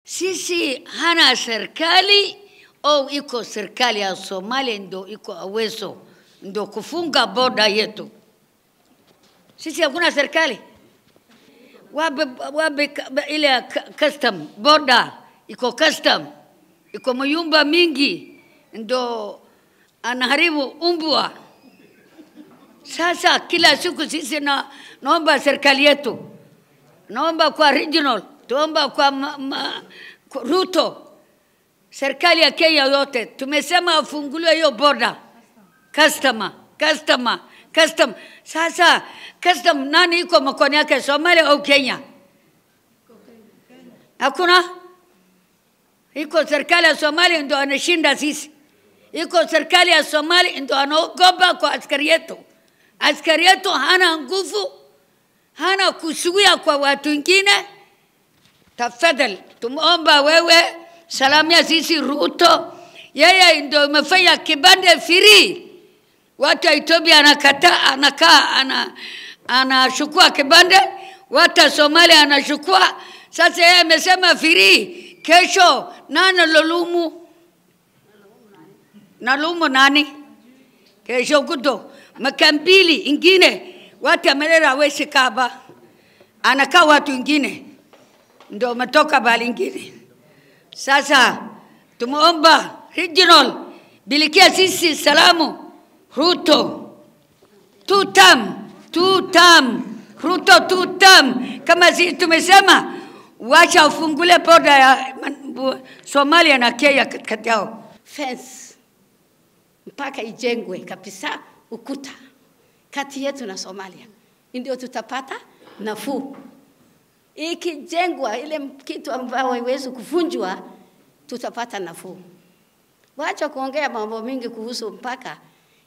sisi hana serikali au iko serikali ya Somalia ndo iko awezo ndo kufunga boda yetu. Sisi hakuna serikali. Wabe ile custom boda iko custom iko mayumba mingi ndo anaharibu umbwa. Sasa kila siku sisi naomba serikali yetu, naomba kwa regional, tuomba kwa Ruto, serikali ya Kenya yote, tumesema afunguliwe hiyo boda customer. Sasa custom nani iko mkono yake, Somalia au Kenya? Hakuna. Iko serikali ya Somalia ndo anashinda sisi. Iko serikali ya Somalia ndo anaogopa kwa askari yetu. Askari yetu hana nguvu, hana kusuia kwa watu wengine. Tafadhali tumuomba wewe salamia sisi Ruto, yeye ndio amefanya kibande free. Watu wa Ethiopia anachukua kibande, watu wa Somalia anachukua. Sasa yeye amesema free. Kesho nani nalumu nani? Kesho kuto makambili ingine watu amelera wesi kaba anakaa watu ingine ndio umetoka bali ingine. Sasa tumuomba regional bilikia sisi salamu Ruto tutam Ruto tutam kama sisi tumesema wacha ufungule boda ya Somalia na Kenya kati yao. Fence mpaka ijengwe kabisa ukuta kati yetu na Somalia, ndio tutapata nafuu. Ikijengwa ile kitu ambayo haiwezi kuvunjwa, tutapata nafuu. Wacha kuongea mambo mingi kuhusu mpaka.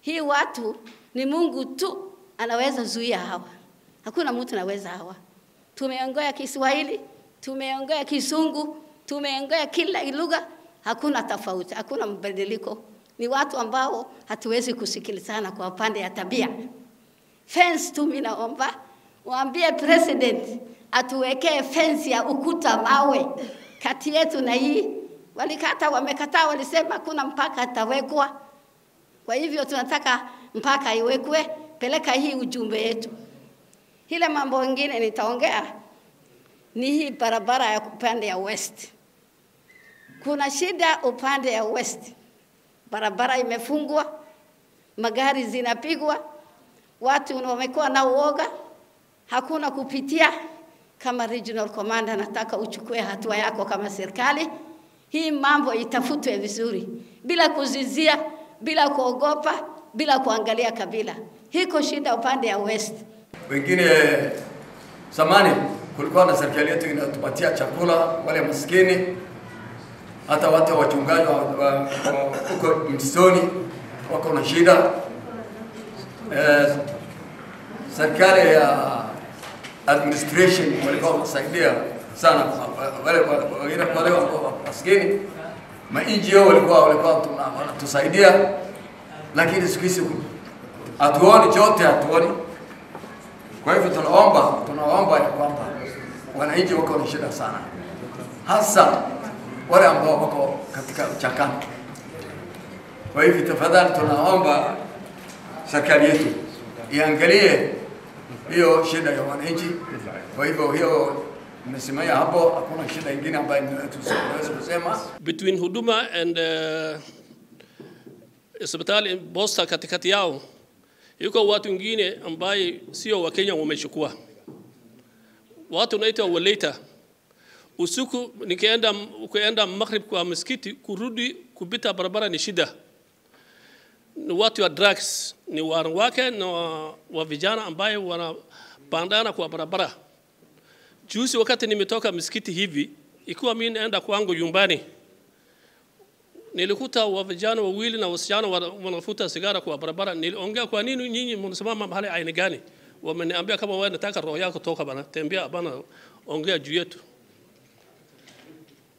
Hii watu ni Mungu tu anaweza zuia hawa. Hakuna mtu anaweza hawa. Tumeongea Kiswahili, tumeongea Kizungu, tumeongea kila lugha, hakuna tofauti, hakuna mbadiliko. Ni watu ambao hatuwezi kusikilizana kwa upande ya tabia. Fence tu mimi naomba waambie president atuwekee fence ya ukuta mawe kati yetu na hii. Wamekataa, walisema kuna mpaka atawekwa. Kwa hivyo tunataka mpaka iwekwe, peleka hii ujumbe yetu. Hile mambo mengine nitaongea ni hii barabara ya upande ya west. Kuna shida upande ya west. Barabara imefungwa, magari zinapigwa, watu wamekuwa na uoga, hakuna kupitia. Kama regional commander nataka uchukue hatua yako kama serikali. Hii mambo itafutwe vizuri, bila kuzizia, bila kuogopa, bila kuangalia kabila. Hiko shida upande ya west. Wengine zamani kulikuwa na serikali yetu inatupatia chakula wale maskini, hata watu wachungaji huko msituni wako na shida. Serikali ya administration walikuwa wanasaidia sana wale maskini. Ma-NGO walikuwa wanatusaidia, lakini siku hizi hatuoni chote, hatuoni. Kwa hivyo tunaomba ya kwamba wananchi wako na shida sana, hasa wale ambao wako katika mchakato. Kwa hivyo tafadhali tunaomba serikali yetu iangalie hiyo shida ya wananchi. Kwa hivyo hiyo nimesimamia hapo, hakuna shida nyingine ambayo tunaweza kusema. Between huduma and hospitali Bosta katikati yao yuko watu wengine ambaye sio wa Kenya wamechukua. Watu naita waleta. Usiku nikienda maghrib kwa msikiti, kurudi kupita barabara ni shida. Ni watu wa drugs, ni wanawake na wa vijana ambaye wanapandana kwa barabara. Juzi wakati nimetoka msikiti hivi, ikiwa mimi naenda kwangu nyumbani, nilikuta wa vijana wawili na wasichana wanafuta sigara kwa barabara. Niliongea, kwa nini nyinyi mnasimama mahali aina gani? Wameniambia kama wewe unataka roho yako toka bana, tembea bana, ongea juu yetu.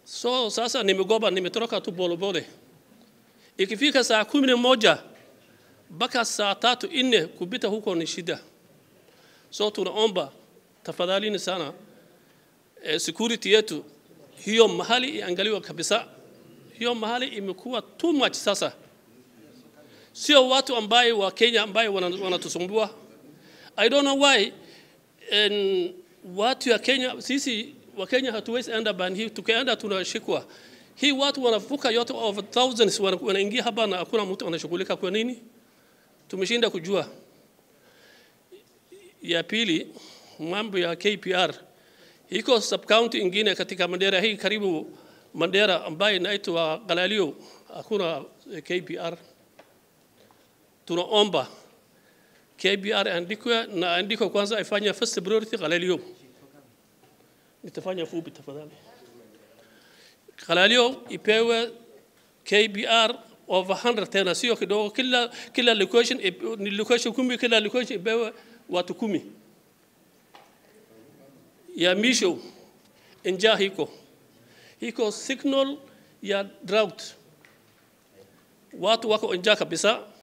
So sasa nimegoba, nimetoroka tu polepole. Ikifika saa 11 mpaka saa 3 4 kupita huko ni shida. So tunaomba tafadhalini sana security yetu hiyo mahali iangaliwe kabisa. Hiyo mahali imekuwa too much sasa. Sio watu ambaye wa Kenya ambaye wanatusumbua. I don't know why watu ya Kenya, sisi wa Kenya hatuwezi enda bani hii, tukienda tunashikwa. Hii watu wanavuka yote over thousands wanaingia hapa na hakuna mtu anashughulika. Kwa nini? Tumeshinda kujua. Ya pili, mambo ya KPR. Iko sub county ingine katika Mandera hii karibu Mandera ambaye inaitwa Galalio, hakuna KPR. Tunaomba KPR andikwe kwanza ifanye first priority Galalio. Nitafanya fupi tafadhali. Galalio ipewe KPR over 100 tena, sio kidogo. Kila location ni location 10, kila location ipewe watu 10. Ya misho njaa hiko signal ya drought. Watu wako njaa kabisa.